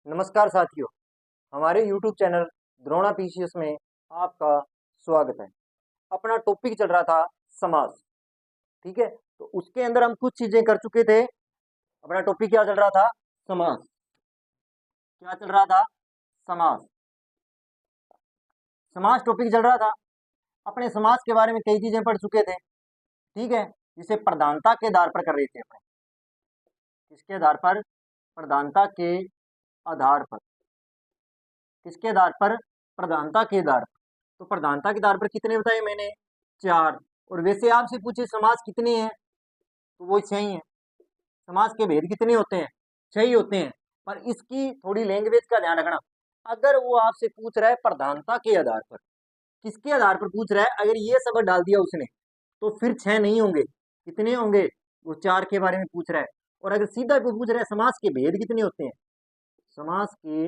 नमस्कार साथियों, हमारे YouTube चैनल द्रोणा पीसीएस में आपका स्वागत है। अपना टॉपिक चल रहा था समास, ठीक है। तो उसके अंदर हम कुछ चीजें कर चुके थे। अपना टॉपिक क्या चल रहा था? समास। क्या चल रहा था? समास। समास टॉपिक चल रहा था। अपने समास के बारे में कई चीजें पढ़ चुके थे, ठीक है। जिसे प्रधानता के आधार पर कर रहे थे अपने। किसके आधार पर? प्रधानता के आधार पर। किसके आधार पर? प्रधानता के आधार पर। तो प्रधानता के आधार पर कितने बताए मैंने? 4। और वैसे आपसे पूछे समास कितने हैं, तो वो 6 ही है। समास के भेद कितने होते हैं? 6 ही होते हैं। पर इसकी थोड़ी लैंग्वेज का ध्यान रखना। अगर वो आपसे पूछ रहा है प्रधानता के आधार पर, किसके आधार पर पूछ रहा है, अगर ये शब्द डाल दिया उसने तो फिर 6 नहीं होंगे। कितने होंगे? वो 4 के बारे में पूछ रहा है। और अगर सीधा को पूछ रहा है समास के भेद कितने होते हैं, समास के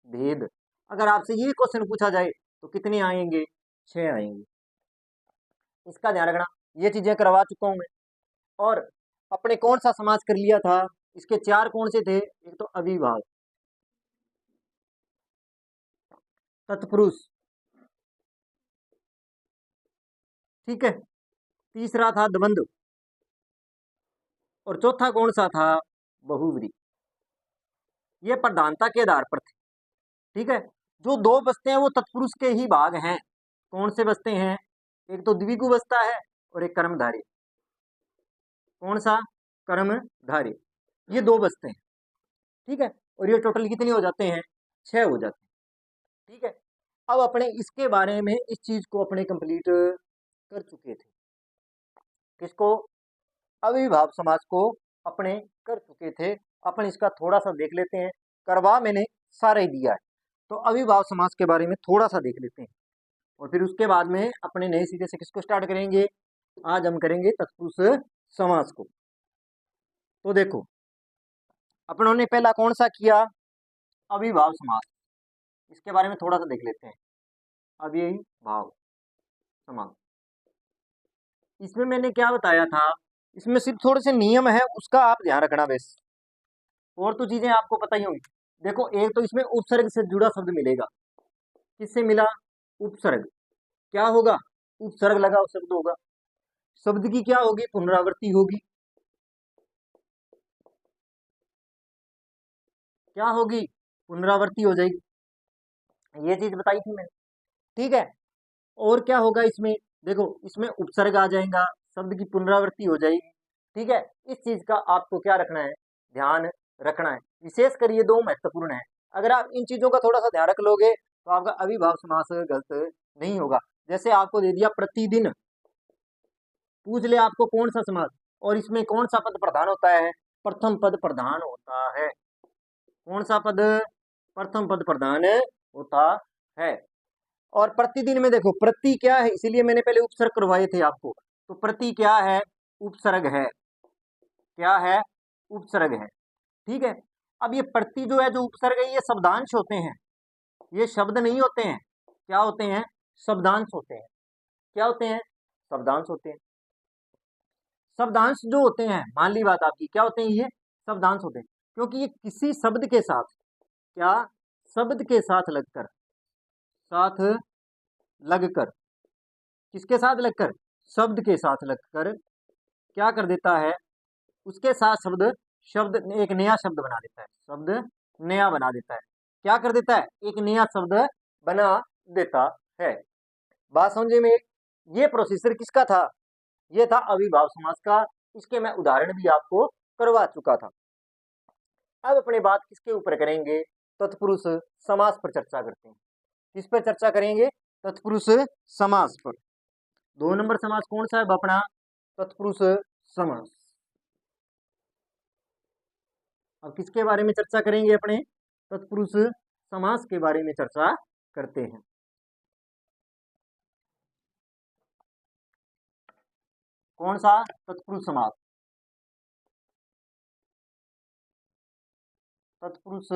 भेद, अगर आपसे ये क्वेश्चन पूछा जाए तो कितने आएंगे? 6 आएंगे। इसका ध्यान रखना। ये चीजें करवा चुका हूं मैं। और अपने कौन सा समाज कर लिया था? इसके 4 कौन से थे? एक तो अविभाव, तत्पुरुष, ठीक है। तीसरा था द्वंद्व, और चौथा कौन सा था? बहुव्रीहि। ये प्रधानता के आधार पर थे, ठीक है। जो दो बसते हैं वो तत्पुरुष के ही भाग हैं। कौन से बसते हैं? एक तो द्विगु बसता है और एक कर्मधारय। कौन सा? कर्मधारय। ये दो बसते हैं, ठीक है। और ये टोटल कितने हो जाते हैं? 6 हो जाते हैं, ठीक है। अब अपने इसके बारे में इस चीज को अपने कंप्लीट कर चुके थे। किसको? अविभाव समाज को अपने कर चुके थे। अपन इसका थोड़ा सा देख लेते हैं। करवा मैंने सारा ही दिया है, तो अविभाव समाज के बारे में थोड़ा सा देख लेते हैं। और फिर उसके बाद में अपने नए सिरे से किसको स्टार्ट करेंगे? आज हम करेंगे तत्पुरुष समाज को। तो देखो, अपनों ने पहला कौन सा किया? अविभाव समाज। इसके बारे में थोड़ा सा देख लेते हैं। अविभाव समाज, इसमें मैंने क्या बताया था? इसमें सिर्फ थोड़े से नियम है, उसका आप ध्यान रखना बस। और तो चीजें आपको पता ही होंगी। देखो, एक तो इसमें उपसर्ग से जुड़ा शब्द मिलेगा। किससे मिला? उपसर्ग। क्या होगा? उपसर्ग लगा हुआ शब्द होगा। शब्द की क्या होगी? पुनरावृत्ति होगी। क्या होगी? पुनरावृत्ति हो जाएगी। ये चीज बताई थी मैंने, ठीक है। और क्या होगा इसमें? देखो, इसमें उपसर्ग आ जाएगा, शब्द की पुनरावृत्ति हो जाएगी, ठीक है। इस चीज का आपको क्या रखना है? ध्यान रखना है। विशेषकर ये दो महत्वपूर्ण है। अगर आप इन चीजों का थोड़ा सा ध्यान रख लोगे तो आपका अविभाव समास गलत नहीं होगा। जैसे आपको दे दिया प्रतिदिन, पूछ ले आपको कौन सा समास, और इसमें कौन सा पद प्रधान होता है? प्रथम पद प्रधान होता है। कौन सा पद? प्रथम पद प्रधान होता है। और प्रतिदिन में देखो, प्रति क्या है, इसीलिए मैंने पहले उपसर्ग करवाए थे आपको। तो प्रति क्या है? उपसर्ग है। क्या है? उपसर्ग है, ठीक है। अब ये प्रति जो है, जो उपसर्ग है, ये शब्दांश होते हैं। ये शब्द नहीं होते हैं। क्या होते हैं? शब्दांश होते हैं। क्या होते हैं? शब्दांश होते हैं। शब्दांश जो होते हैं, मान ली बात आपकी, क्या होते हैं ये? शब्दांश होते हैं। क्योंकि ये किसी शब्द के साथ, क्या? शब्द के साथ लगकर, साथ लगकर, किसके साथ लगकर? शब्द के साथ लगकर क्या कर देता है? उसके साथ शब्द, शब्द एक नया शब्द बना देता है। शब्द नया बना देता है। क्या कर देता है? एक नया शब्द बना देता है। बात समझे में? ये प्रोसीजर किसका था? ये था अविभाव समास का। इसके मैं उदाहरण भी आपको करवा चुका था। अब अपने बात किसके ऊपर करेंगे? तत्पुरुष समास पर चर्चा करते हैं। किस पर चर्चा करेंगे? तत्पुरुष समास पर। 2 नंबर समास कौन सा है अपना? तत्पुरुष समास। अब किसके बारे में चर्चा करेंगे? अपने तत्पुरुष समास के बारे में चर्चा करते हैं। कौन सा? तत्पुरुष समास। तत्पुरुष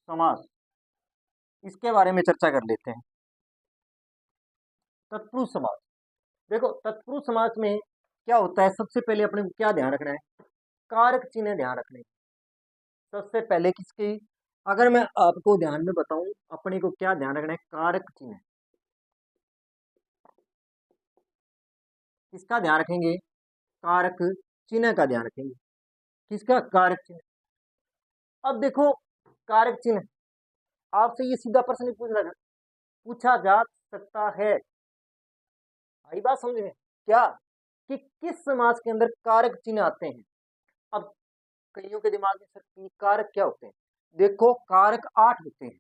समास, इसके बारे में चर्चा कर लेते हैं। तत्पुरुष समास, देखो तत्पुरुष समास में क्या होता है? सबसे पहले अपने को क्या ध्यान रखना है? कारक चिन्ह ध्यान रखने। सबसे पहले किसकी? अगर मैं आपको ध्यान में बताऊं, अपने को क्या ध्यान रखना है, कारक चिन्ह। किसका ध्यान रखेंगे, कारक चिन्ह का ध्यान रखेंगे। किसका, कारक चिन्ह। अब देखो, कारक चिन्ह आपसे ये सीधा प्रश्न नहीं पूछा जा सकता है, आई बात समझ में, क्या कि किस समास के अंदर कारक चिन्ह आते हैं। अब कईयों के दिमाग में सर कि कारक क्या होते हैं, देखो कारक 8 होते हैं।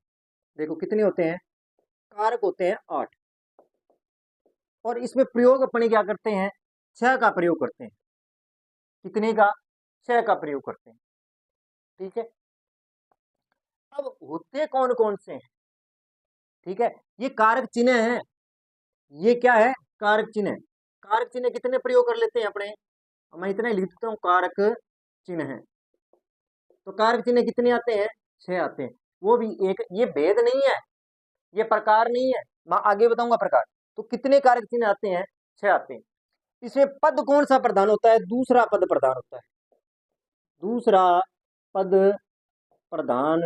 देखो कितने होते हैं, कारक होते हैं 8, और इसमें प्रयोग अपने क्या करते हैं, 6 का प्रयोग करते हैं। कितने का, 6 का प्रयोग करते हैं। ठीक है, अब होते कौन कौन से हैं, ठीक है, ये कारक चिन्ह है, ये क्या है, कारक चिन्ह है। कारक चिन्ह कितने प्रयोग कर लेते हैं अपने, मैं इतना ही लिख देता हूँ, कारक चिन्ह है। तो कारक चिन्ह कितने आते हैं, 6 आते हैं। वो भी एक, ये भेद नहीं है, ये प्रकार नहीं है, मैं आगे बताऊंगा प्रकार। तो कितने कारक चिन्ह आते हैं, 6 आते हैं। इसमें पद कौन सा प्रधान होता है, दूसरा पद प्रधान होता है। दूसरा पद प्रधान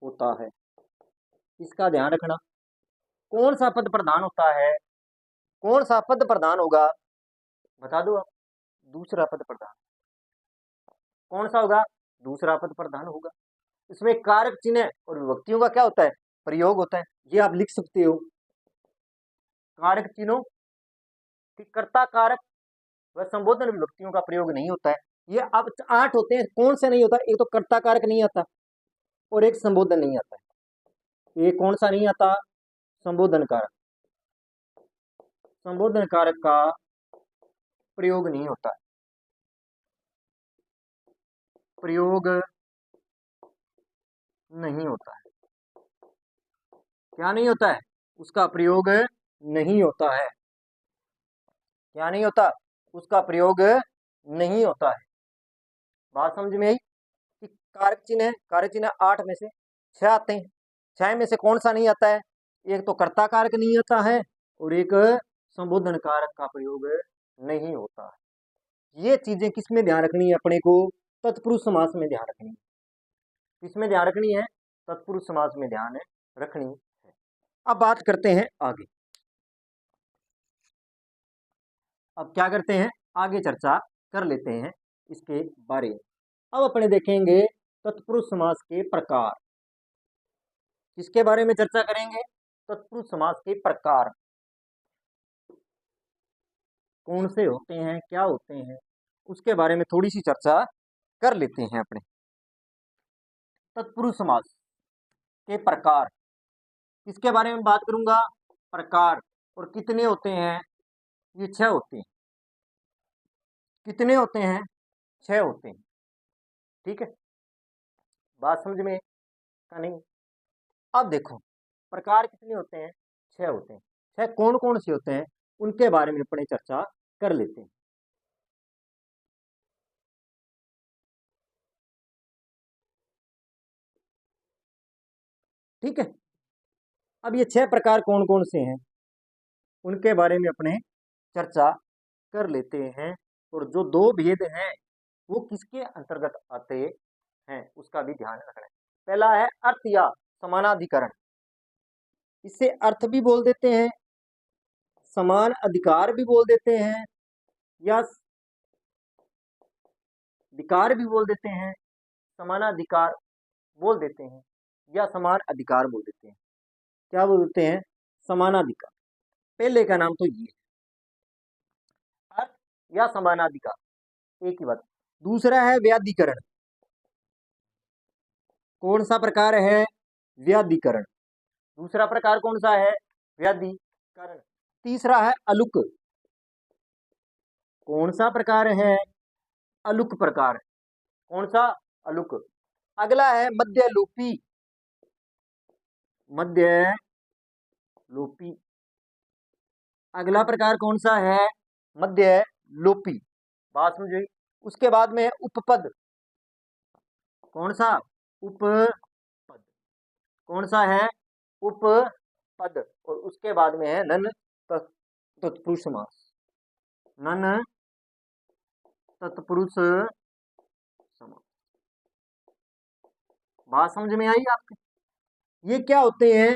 होता है, इसका ध्यान रखना। कौन सा पद प्रधान होता है, कौन सा पद प्रधान होगा, बता दो आप। दूसरा पद प्रधान, कौन सा होगा, दूसरा पद प्रधान होगा। इसमें कारक चिन्ह और विभक्तियों का क्या होता है, प्रयोग होता है। ये आप लिख सकते हो, कारक चिन्हों की कर्ता कारक व संबोधन विभक्तियों का प्रयोग नहीं होता है। ये अब 8 होते हैं, कौन से नहीं होता, एक तो कर्ता कारक नहीं आता और एक संबोधन नहीं आता है। ये कौन सा नहीं आता, संबोधन कारक। संबोधन कारक का प्रयोग नहीं होता है, प्रयोग नहीं होता है। क्या नहीं होता है, उसका प्रयोग नहीं होता है। क्या नहीं होता, उसका प्रयोग नहीं होता है। बात समझ में आई कि कारक चिन्ह है, कारक चिन्ह 8 में से 6 आते हैं। 6 में से कौन सा नहीं आता है, एक तो कर्ता कारक नहीं आता है और एक संबोधन कारक का प्रयोग नहीं होता है। ये चीजें किस में ध्यान रखनी है अपने को, तत्पुरुष समास में ध्यान रखनी है। किसमें ध्यान रखनी है, तत्पुरुष समास में ध्यान रखनी है। अब बात करते हैं आगे। अब क्या करते हैं, आगे चर्चा कर लेते हैं इसके बारे में। अब अपने देखेंगे तत्पुरुष समास के प्रकार। किसके बारे में चर्चा करेंगे, तत्पुरुष समास के प्रकार, कौन से होते हैं, क्या होते हैं, उसके बारे में थोड़ी सी चर्चा कर लेते हैं अपने। तत्पुरुष समास के प्रकार, किसके बारे में बात करूंगा, प्रकार। और कितने होते हैं, ये 6 होते हैं। कितने होते हैं, 6 होते हैं। ठीक है, बात समझ में का नहीं। अब देखो प्रकार कितने होते हैं, 6 होते हैं। 6 कौन कौन से होते हैं, उनके बारे में अपने चर्चा कर लेते हैं। ठीक है, अब ये 6 प्रकार कौन कौन से हैं, उनके बारे में अपने चर्चा कर लेते हैं। और जो 2 भेद हैं वो किसके अंतर्गत आते हैं, उसका भी ध्यान रखना है। पहला है अर्थ या समानाधिकरण, इसे अर्थ भी बोल देते हैं, समान अधिकार भी बोल देते हैं, या अधिकार भी बोल देते हैं, समानाधिकार बोल देते हैं, या समान अधिकार बोल देते हैं। क्या बोलते हैं, समानाधिकार। पहले का नाम तो ये है, अर्थ या समानाधिकार, एक ही बात। दूसरा है व्याधिकरण, कौन सा प्रकार है, व्याधिकरण। दूसरा प्रकार कौन सा है, व्याधिकरण। तीसरा है अलुक, कौन सा प्रकार है, अलुक प्रकार। कौन सा, अलुक। अगला है मध्यलोपी, मध्यलोपी। अगला प्रकार कौन सा है, मध्यलोपी। बात समझ। उसके बाद में है उपपद, कौन सा, उपपद। कौन सा है, उपपद। और उसके बाद में है नन तत्पुरुष समास, नन तत्पुरुष समास। बात समझ में आई आपके? ये क्या होते हैं?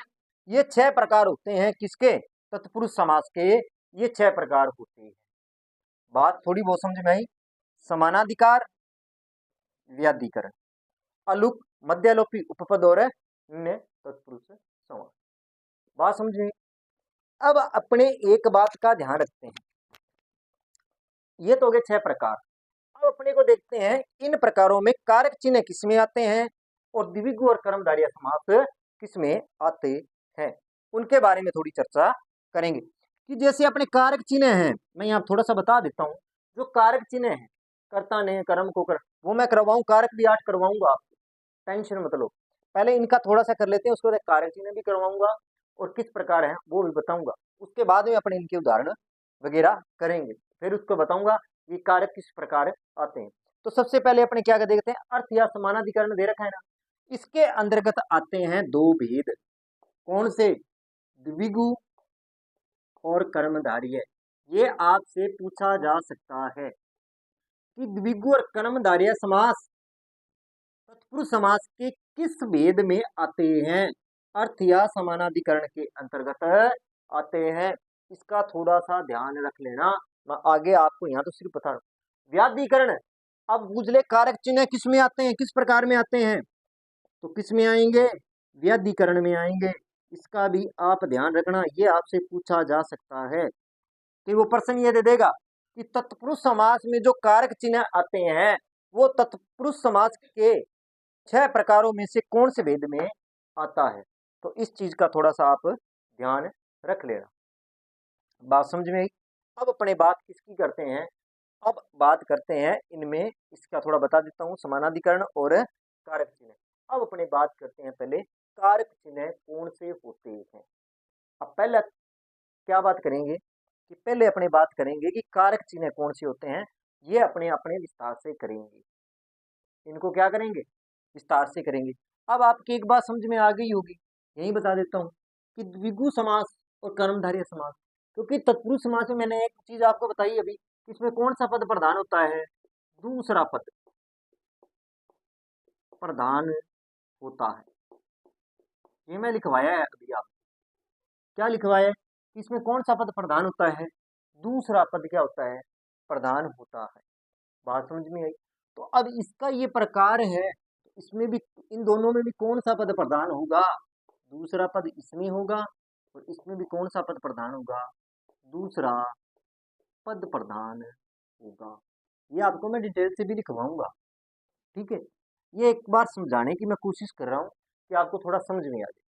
ये 6 प्रकार होते हैं किसके? तत्पुरुष समास के। ये 6 प्रकार होते हैं। बात थोड़ी बहुत समझ में आई? समानाधिकार, व्याधिकरण, अलुक, मध्यालोपी उपपद और अन्य तत्पुरुष समास। बात समझ में? अब अपने एक बात का ध्यान रखते हैं, ये तो हो गए 6 प्रकार। अब अपने को देखते हैं इन प्रकारों में कारक चिन्ह किसमें आते हैं और द्विगु और कर्मधारय समास किसमें आते हैं, उनके बारे में थोड़ी चर्चा करेंगे। कि जैसे अपने कारक चिन्ह हैं, मैं यहाँ थोड़ा सा बता देता हूँ। जो कारक चिन्ह है, कर्ता ने कर्म को कर, वो मैं करवाऊँ, कारक भी 8 करवाऊंगा आपको, टेंशन मत लो। पहले इनका थोड़ा सा कर लेते हैं, उसके बाद कारक चिन्ह भी करवाऊंगा और किस प्रकार है वो भी बताऊंगा। उसके बाद में अपने इनके उदाहरण वगैरह करेंगे, फिर उसको बताऊंगा ये कारक किस प्रकार आते हैं। तो सबसे पहले अपने क्या देखते हैं, अर्थ या समानाधिकरण दे रखा है ना, इसके अंतर्गत आते हैं 2 भेद। कौन से? द्विगु और कर्मधारय। ये आपसे पूछा जा सकता है कि द्विगु और कर्मधारय समास तत्पुरुष समास के किस भेद में आते हैं? अर्थ या समानाधिकरण के अंतर्गत आते हैं। इसका थोड़ा सा ध्यान रख लेना, मैं आगे आपको यहाँ तो सिर्फ बता रहा हूँ। व्याधिकरण, अब बुझले कारक चिन्ह किस में आते हैं, किस प्रकार में आते हैं? तो किस में आएंगे? व्याधिकरण में आएंगे। इसका भी आप ध्यान रखना, ये आपसे पूछा जा सकता है कि वो प्रश्न ये दे देगा कि तत्पुरुष समास में जो कारक चिन्ह आते हैं वो तत्पुरुष समास के 6 प्रकारों में से कौन से भेद में आता है। तो इस चीज का थोड़ा सा आप ध्यान रख लेना। बात समझ में आई? अब अपने बात किसकी करते हैं, अब बात करते हैं इनमें, इसका थोड़ा बता देता हूँ, समानाधिकरण और कारक चिन्ह। अब अपने बात करते हैं पहले कारक चिन्ह कौन से होते हैं। अब पहले क्या बात करेंगे कि पहले अपने बात करेंगे कि कारक चिन्ह कौन से होते हैं, ये अपने अपने विस्तार से करेंगे। इनको क्या करेंगे? विस्तार से करेंगे। अब आपकी एक बात समझ में आ गई होगी, यही बता देता हूँ कि द्विगु समास और कर्मधारय समास, क्योंकि तत्पुरुष समास में मैंने एक चीज आपको बताई अभी, इसमें कौन सा पद प्रधान होता है? दूसरा पद प्रधान होता है। ये मैं लिखवाया है अभी, आप क्या लिखवाया है? इसमें कौन सा पद प्रधान होता है? दूसरा पद क्या होता है? प्रधान होता है। बात समझ में आई? तो अब इसका ये प्रकार है, इसमें भी, इन दोनों में भी कौन सा पद प्रधान होगा? दूसरा पद इसमें होगा और इसमें भी कौन सा पद प्रधान होगा? दूसरा पद प्रधान होगा। ये आपको मैं डिटेल से भी लिखवाऊंगा, ठीक है? ये एक बार समझाने की मैं कोशिश कर रहा हूँ कि आपको थोड़ा समझ में आ जाए।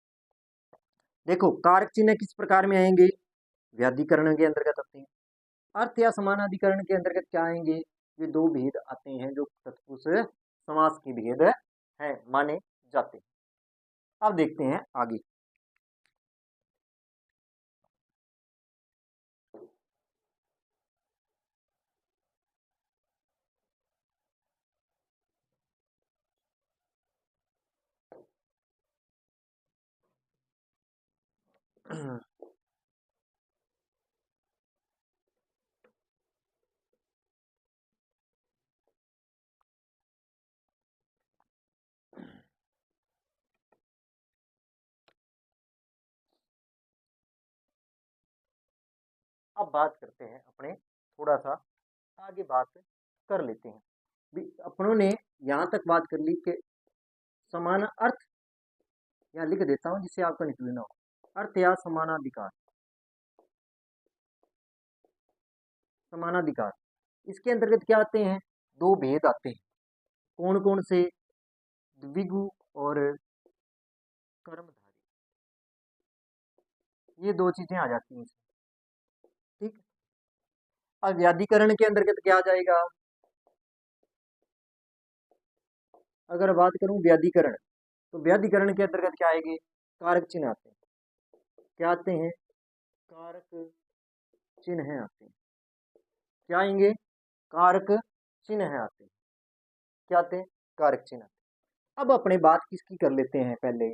देखो कारक चिन्ह किस प्रकार में आएंगे? व्याधिकरण के अंतर्गत आते हैं। अर्थ या समानाधिकरण के अंतर्गत क्या आएंगे? ये 2 भेद आते हैं जो तत्पुरुष समास के भेद है माने जाते हैं। अब देखते हैं आगे। अब बात करते हैं अपने, थोड़ा सा आगे बात कर लेते हैं। अपनों ने यहाँ तक बात कर ली कि समान अर्थ, यहाँ लिख देता हूँ जिससे आपका निकलना हो, अर्थ या समानाधिकार। समानाधिकार इसके अंतर्गत क्या आते हैं? 2 भेद आते हैं। कौन कौन से? द्विगु और कर्मधारय, ये 2 चीजें आ जाती हैं इसमें, ठीक। अब व्याधिकरण के अंतर्गत क्या आ जाएगा? अगर बात करूं व्याधिकरण, तो व्याधिकरण के अंतर्गत क्या आएंगे? कारक चिन्ह आते हैं। क्या आते हैं? कारक चिन्ह आते हैं। क्या आएंगे? कारक चिन्ह आते हैं। क्या आते हैं? कारक चिन्ह। अब अपने बात किसकी कर लेते हैं, पहले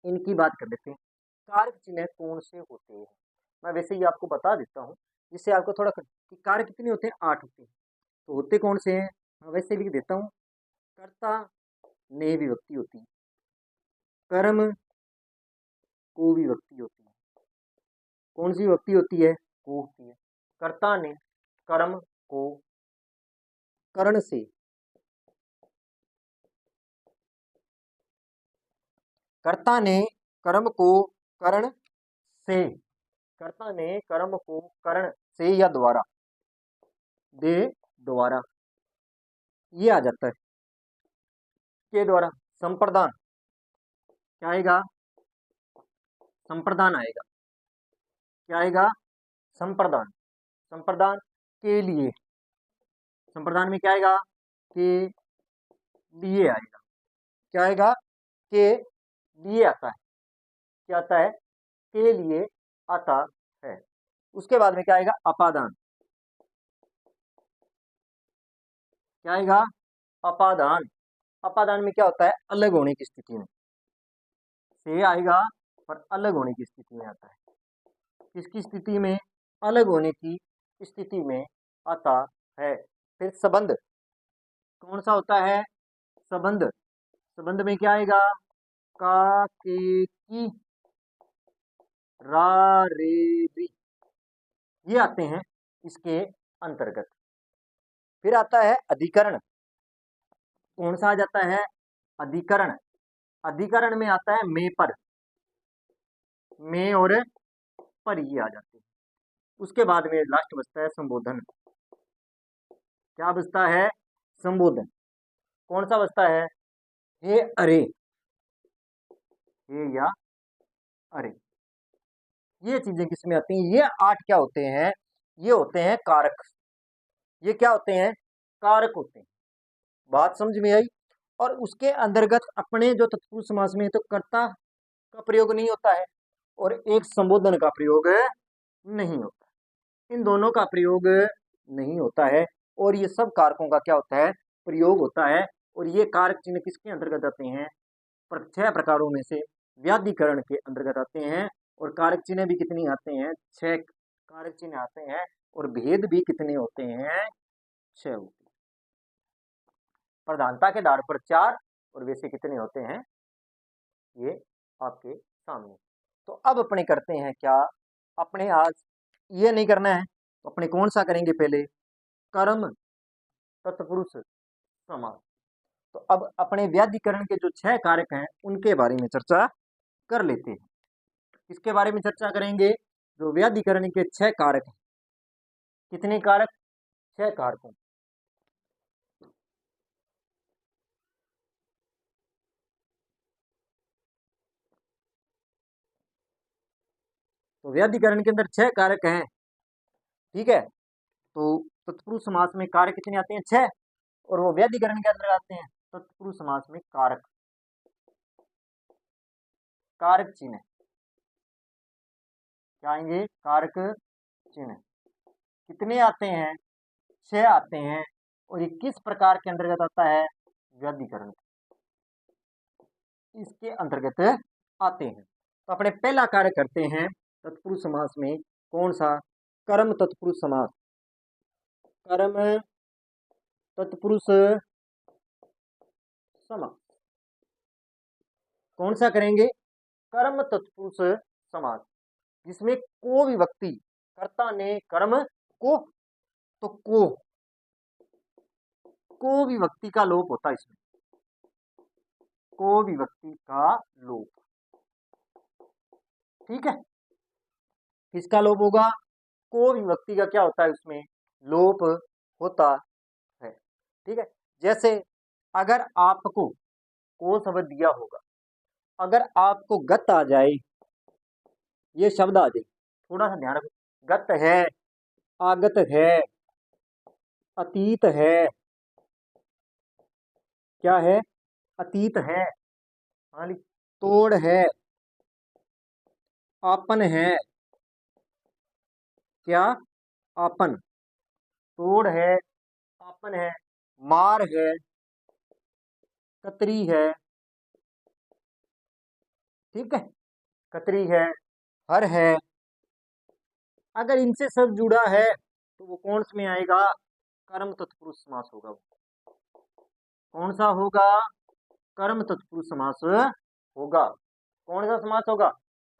इनकी बात कर लेते हैं। कारक चिन्ह कौन से होते हैं? मैं वैसे ही आपको बता देता हूँ जिससे आपको थोड़ा कि कारक कितने होते हैं? 8 होते हैं। तो होते कौन से हैं? मैं वैसे लिख देता हूँ। कर्ता, ने विभक्ति होती है, कर्म को विभक्ति होती है। कौन सी विभक्ति होती है? को होती है। कर्ता ने कर्म को कर्ण से, कर्ता ने कर्म को कर्ण से, कर्ता ने कर्म को कर्ण से या द्वारा, दे द्वारा, ये आ जाता है। के द्वारा संप्रदान, क्या आएगा? संप्रदान आएगा। क्या आएगा? संप्रदान। संप्रदान के लिए, संप्रदान में क्या आएगा? के लिए आएगा। क्या आएगा? के लिए आता है। क्या आता है? के लिए आता है। उसके बाद में क्या आएगा? अपादान। क्या आएगा? अपादान। अपादान में क्या होता है? अलग होने की स्थिति में, से आएगा पर अलग होने की स्थिति में आता है। किसकी स्थिति में? अलग होने की स्थिति में आता है। फिर संबंध, कौन सा होता है? संबंध। संबंध में क्या आएगा? का, के, की, रा, रे, री, ये आते हैं इसके अंतर्गत। फिर आता है अधिकरण। कौन सा आ जाता है? अधिकरण। अधिकरण में आता है में पर, में और पर ये आ जाते हैं। उसके बाद में लास्ट बचता है संबोधन। क्या बचता है? संबोधन। कौन सा बचता है? हे, अरे, हे या अरे, ये चीजें किसमें आती हैं? ये 8 क्या होते हैं? ये होते हैं कारक। ये क्या होते हैं? कारक होते हैं। बात समझ में आई? और उसके अंतर्गत अपने जो तत्पुरुष समास में तो कर्ता का प्रयोग नहीं होता है और एक संबोधन का प्रयोग नहीं होता, इन दोनों का प्रयोग नहीं होता है और ये सब कारकों का क्या होता है? प्रयोग होता है। और ये कारक चिन्ह किसके अंतर्गत आते हैं? 6 प्रकारों में से व्याधिकरण के अंतर्गत आते हैं। और कारक चिन्ह भी कितनी आते हैं? 6 कारक चिन्ह आते हैं। और भेद भी कितने होते हैं? 6 होते हैं। प्रधानता के आधार पर 4 और वैसे कितने होते हैं? ये आपके सामने। तो अब अपने करते हैं क्या? अपने आज ये नहीं करना है तो अपने कौन सा करेंगे? पहले कर्म तत्पुरुष समास। तो अब अपने व्याधिकरण के जो 6 कारक हैं उनके बारे में चर्चा कर लेते हैं। किसके बारे में चर्चा करेंगे? जो व्याधिकरण के 6 कारक हैं। कितने कारक? 6 कारकों। तो व्याधिकरण के अंदर 6 कारक हैं। ठीक है, तो तत्पुरुष समास में कारक कितने आते हैं? 6। और वो व्याधिकरण के अंदर आते हैं तत्पुरुष समास में कारक, कारक चिन्ह। क्या आएंगे? कारक चिन्ह कितने आते हैं? 6 आते हैं। और ये किस प्रकार के अंतर्गत आता है? व्याधिकरण, इसके अंतर्गत आते हैं। तो अपने पहला कार्य करते हैं तत्पुरुष समास में। कौन सा? कर्म तत्पुरुष समास। कर्म तत्पुरुष समास कौन सा करेंगे? कर्म तत्पुरुष समास, जिसमें को विभक्ति, कर्ता ने कर्म को, तो को विभक्ति का लोप होता है इसमें। को विभक्ति का लोप। ठीक है, किसका लोप होगा? को विभक्ति का क्या होता है? उसमें लोप होता है। ठीक है, जैसे अगर आपको को शब्द दिया होगा, अगर आपको गत आ जाए, ये शब्द आ जाए, थोड़ा सा ध्यान रखो। गत है, आगत है, अतीत है, क्या है? अतीत है, हाँ, तोड़ है, आपन है, क्या? आपन, तोड़ है, आपन है, मार है, कतरी है। ठीक है, कतरी है, हर है। अगर इनसे सब जुड़ा है तो वो कौन से में आएगा? कर्म तत्पुरुष समास होगा। वो कौन सा होगा? कर्म तत्पुरुष समास होगा। कौन सा समास होगा?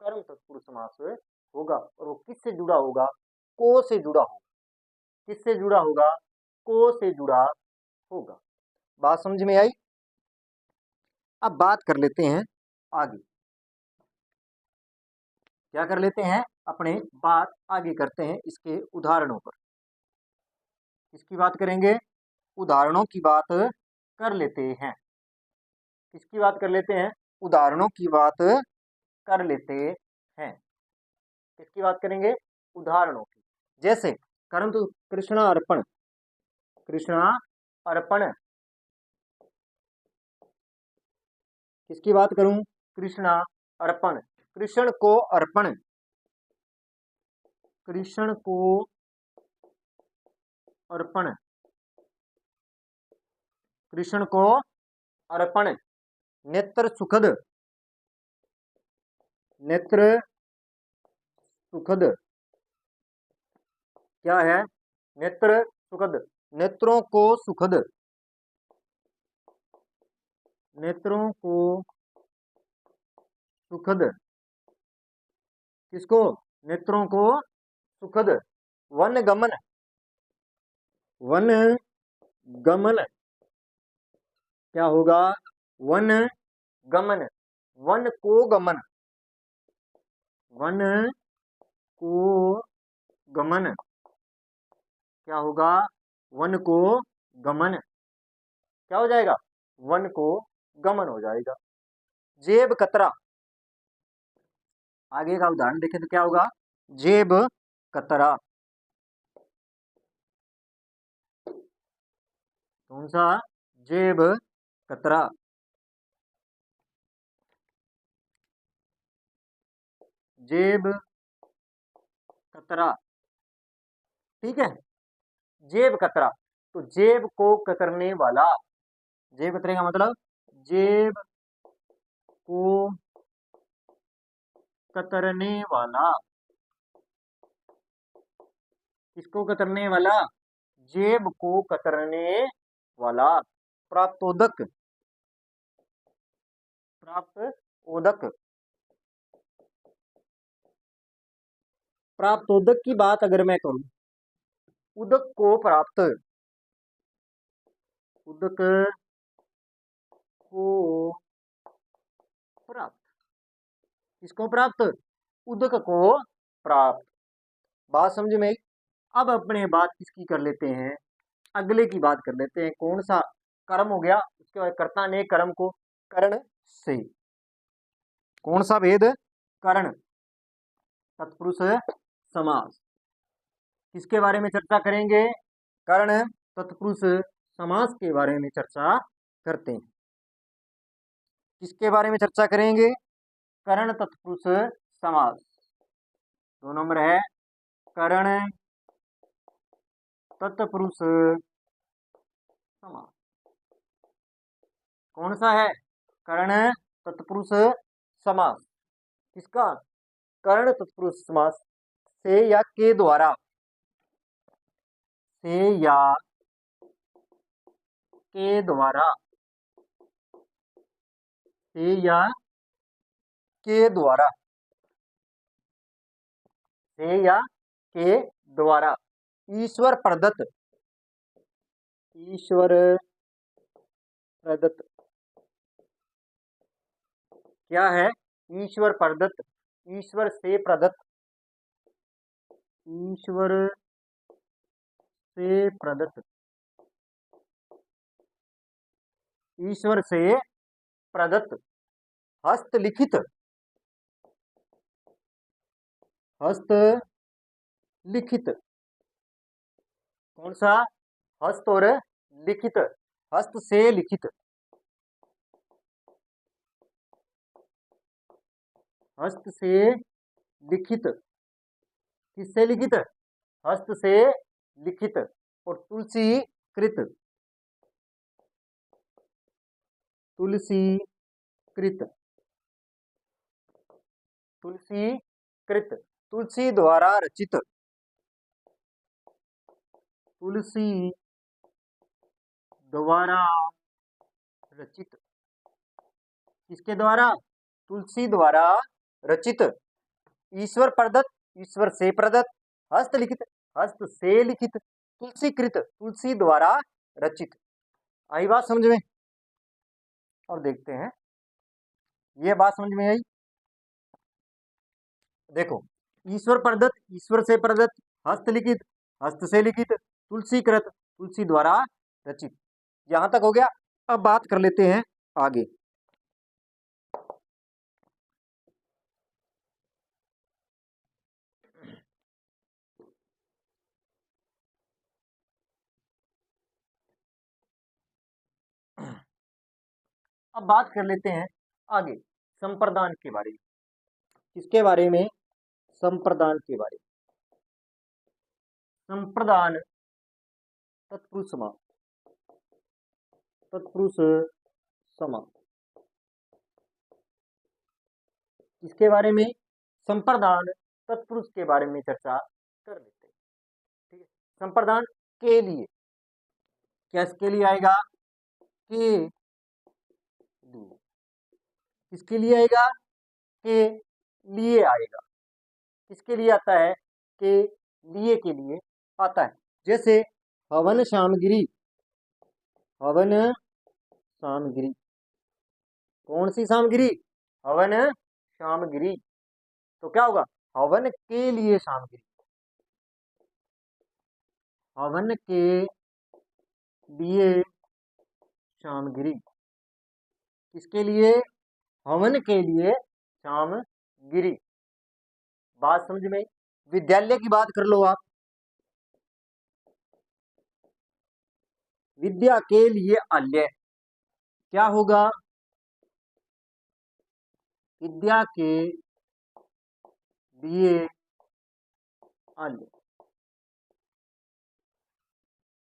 कर्म तत्पुरुष समास होगा। और वो किससे जुड़ा होगा? को से जुड़ा होगा। किससे जुड़ा होगा? को से जुड़ा होगा। बात समझ में आई? अब बात कर लेते हैं आगे। क्या कर लेते हैं? अपने बात आगे करते हैं इसके उदाहरणों पर। किसकी बात करेंगे? उदाहरणों की बात कर लेते हैं। किसकी बात कर लेते हैं? उदाहरणों की बात कर लेते हैं। किसकी बात करेंगे? उदाहरणों की। जैसे कर्म तो कृष्णा अर्पण, कृष्णा अर्पण। किसकी बात करूं? कृष्णा अर्पण। कृष्ण को अर्पण, कृष्ण को अर्पण, कृष्ण को अर्पण। नेत्र सुखद, नेत्र सुखद। क्या है? नेत्र सुखद। नेत्रों को सुखद, नेत्रों को सुखद। किसको? नेत्रों को सुखद। वन गमन, वन गमन। क्या होगा? वन गमन। वन को गमन, वन को गमन। क्या होगा? वन को गमन। क्या हो जाएगा? वन को गमन हो जाएगा। जेब कतरा। आगे का उदाहरण देखें तो क्या होगा? जेब कतरा। कौन सा? जेब कतरा। जेब कतरा। ठीक है। जेब कतरा, तो जेब को कतरने वाला। जेब कतरे का मतलब जेब को कतरने वाला। किसको कतरने वाला? जेब को कतरने वाला। प्राप्तोदक, प्राप्तोदक। प्राप्तोदक की बात अगर मैं करूं, उदक को प्राप्त, उदक को प्राप्त। किसको प्राप्त? उदक को प्राप्त। बात समझ में आई? अब अपने बात किसकी कर लेते हैं? अगले की बात कर लेते हैं। कौन सा? कर्म हो गया, उसके बाद कर्ता ने कर्म को करण से। कौन सा भेद? करण तत्पुरुष समास। किसके बारे में चर्चा करेंगे? कर्ण तत्पुरुष समास के बारे में चर्चा करते हैं। किसके बारे में चर्चा करेंगे? कर्ण तत्पुरुष समास। 2 नंबर है कर्ण तत्पुरुष समास। कौन सा है? कर्ण तत्पुरुष समास। किसका? कर्ण तत्पुरुष समास से या के द्वारा, से या के द्वारा, से या के द्वारा, से या के द्वारा। ईश्वर प्रदत्त, ईश्वर प्रदत्त। क्या है? ईश्वर प्रदत्त, ईश्वर से प्रदत्त, ईश्वर से प्रदत्त, ईश्वर से प्रदत्त। हस्तलिखित, हस्तलिखित। कौन सा? हस्त और लिखित। हस्त से लिखित, हस्त से लिखित। किससे लिखित? हस्त से लिखित। और तुलसी कृत, तुलसी कृत, तुलसी कृत। तुलसी द्वारा रचित, तुलसी द्वारा रचित। किसके द्वारा? तुलसी द्वारा रचित। ईश्वर प्रदत्त, ईश्वर से प्रदत्त। हस्तलिखित, हस्त से लिखित। तुलसीकृत, तुलसी द्वारा रचित। आई बात समझ में? और देखते हैं, ये बात समझ में आई? देखो, ईश्वर प्रदत्त, ईश्वर से प्रदत्त। हस्तलिखित, हस्त से लिखित। तुलसीकृत, तुलसी द्वारा रचित। यहां तक हो गया। अब बात कर लेते हैं आगे। अब बात कर लेते हैं आगे संप्रदान के बारे में। किसके बारे में? संप्रदान के बारे में। संप्रदान तत्पुरुष समास, तत्पुरुष समास। किसके बारे में? संप्रदान तत्पुरुष के बारे में चर्चा कर लेते हैं। ठीक है, संप्रदान के लिए, क्या इसके लिए आएगा? के लिए। किसके लिए आएगा? के लिए आएगा। किसके लिए आता है? के लिए आता है। जैसे हवन सामग्री, हवन सामग्री। कौन सी सामग्री? हवन सामग्री। तो क्या होगा? हवन के लिए सामग्री, हवन के लिए सामग्री। किसके लिए? हवन के लिए सामग्री। बात समझ में? विद्यालय की बात कर लो आप। विद्या के लिए आल्य। क्या होगा? विद्या के लिए आल्य।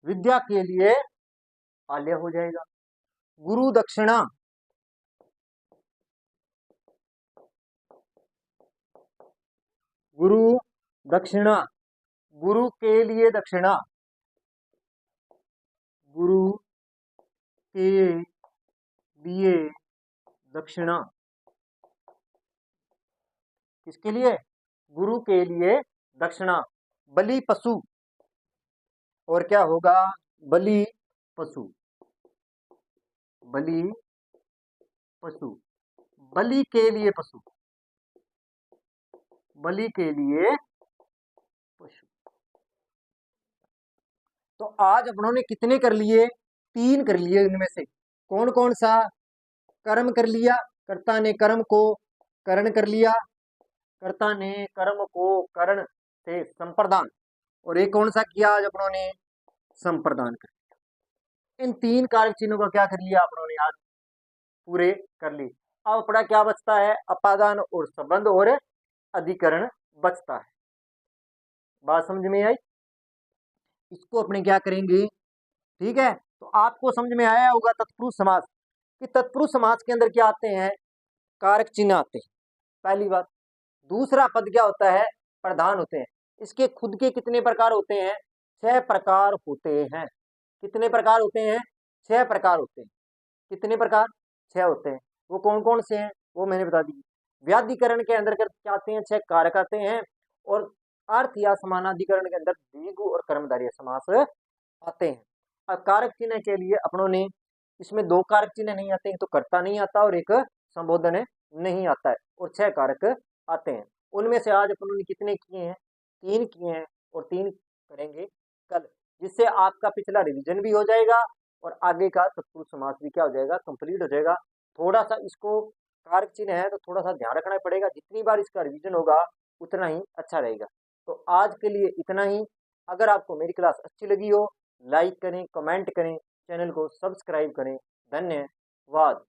विद्या के लिए आल्य हो जाएगा। गुरु दक्षिणा, गुरु दक्षिणा। गुरु के लिए दक्षिणा, गुरु के लिए दक्षिणा। किसके लिए? गुरु के लिए दक्षिणा। बलि पशु, और क्या होगा? बलि पशु, बलि पशु। बलि के लिए पशु, बलि के लिए पशु। तो आज अपनों ने कितने कर लिए? 3 कर लिए। इनमें से कौन कौन सा? कर्म कर लिया, कर्ता ने कर्म को करण कर लिया, कर्ता ने कर्म को करण से संप्रदान। और एक कौन सा किया आज अपनों ने? संप्रदान कर लिया। इन 3 कारक चिन्हों का क्या कर लिया अपनों ने? आज पूरे कर लिए। अब अपना क्या बचता है? अपादान और संबंध और अधिकरण बचता है। बात समझ में आई? इसको अपने क्या करेंगे? ठीक है, तो आपको समझ में आया होगा तत्पुरुष समास कि तत्पुरुष समास के अंदर क्या आते हैं? कारक चिन्ह आते हैं, पहली बात। दूसरा पद क्या होता है? प्रधान होते हैं। इसके खुद के कितने प्रकार होते हैं? 6 प्रकार होते हैं। कितने प्रकार होते हैं? 6 प्रकार होते हैं। कितने प्रकार? 6 होते हैं। वो कौन कौन से हैं? वो मैंने बता दी। व्याधिकरण के अंदर क्या आते हैं? 6 कारक आते हैं। और अर्थ या समानाधिकरण के अंदर द्विगु और कर्मधारय समास आते हैं। अब कारक चिन्ह के लिए अपनों ने इसमें 2 कारक चिन्ह नहीं आते, एक तो कर्ता नहीं आता और एक संबोधन नहीं आता है, और 6 कारक आते हैं। उनमें से आज अपनों ने कितने किए हैं? 3 किए हैं, और 3 करेंगे कल, जिससे आपका पिछला रिवीजन भी हो जाएगा और आगे का तत्पुरुष समास भी क्या हो जाएगा? कंप्लीट हो जाएगा। थोड़ा सा इसको कारक चिन्ह है तो थोड़ा सा ध्यान रखना पड़ेगा। जितनी बार इसका रिवीजन होगा उतना ही अच्छा रहेगा। तो आज के लिए इतना ही। अगर आपको मेरी क्लास अच्छी लगी हो, लाइक करें, कमेंट करें, चैनल को सब्सक्राइब करें। धन्यवाद।